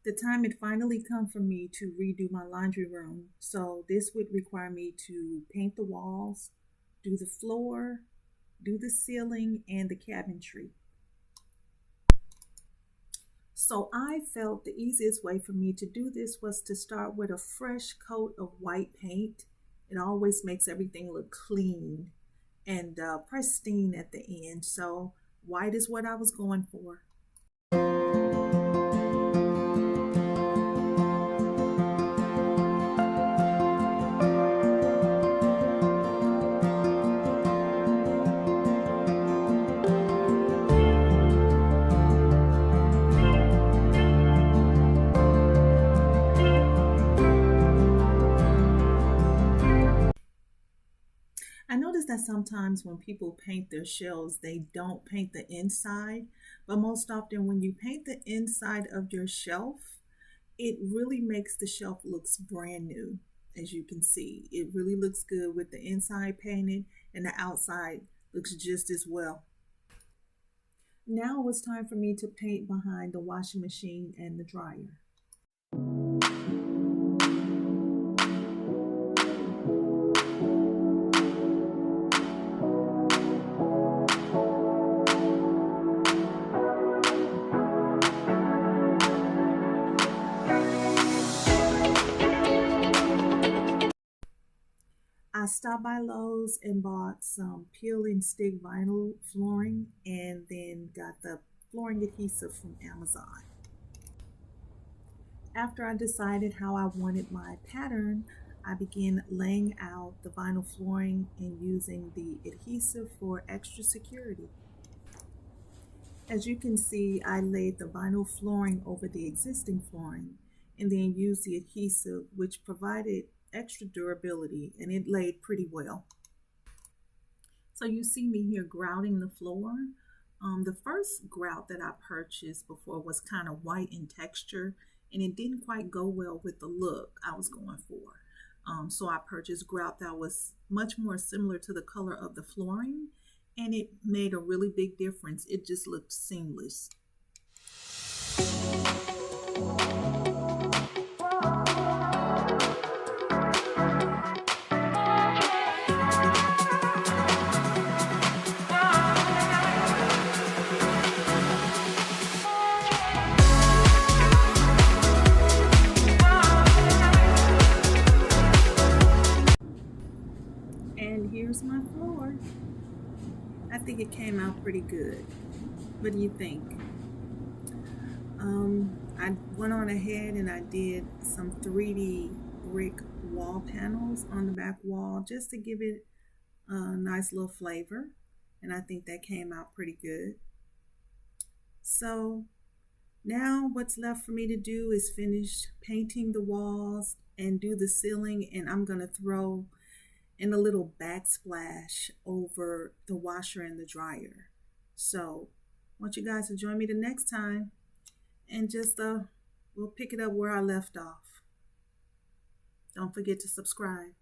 The time had finally come for me to redo my laundry room, so this would require me to paint the walls, do the floor, do the ceiling, and the cabinetry. So I felt the easiest way for me to do this was to start with a fresh coat of white paint. It always makes everything look clean and pristine at the end. So white is what I was going for. I notice that sometimes when people paint their shelves, they don't paint the inside, but most often when you paint the inside of your shelf, it really makes the shelf looks brand new. As you can see, it really looks good with the inside painted and the outside looks just as well. Now it's time for me to paint behind the washing machine and the dryer. I stopped by Lowe's and bought some peel and stick vinyl flooring and then got the flooring adhesive from Amazon. After I decided how I wanted my pattern, I began laying out the vinyl flooring and using the adhesive for extra security. As you can see, I laid the vinyl flooring over the existing flooring and then used the adhesive, which provided extra durability, and it laid pretty well. So you see me here grouting the floor. The first grout that I purchased before was kind of white in texture, and it didn't quite go well with the look I was going for. So I purchased grout that was much more similar to the color of the flooring, and it made a really big difference. It just looked seamless. And here's my floor. I think it came out pretty good. What do you think? I went on ahead and I did some 3D brick wall panels on the back wall just to give it a nice little flavor. And I think that came out pretty good. So now what's left for me to do is finish painting the walls and do the ceiling, and I'm going to throw in a little backsplash over the washer and the dryer. So I want you guys to join me the next time and just we'll pick it up where I left off. Don't forget to subscribe.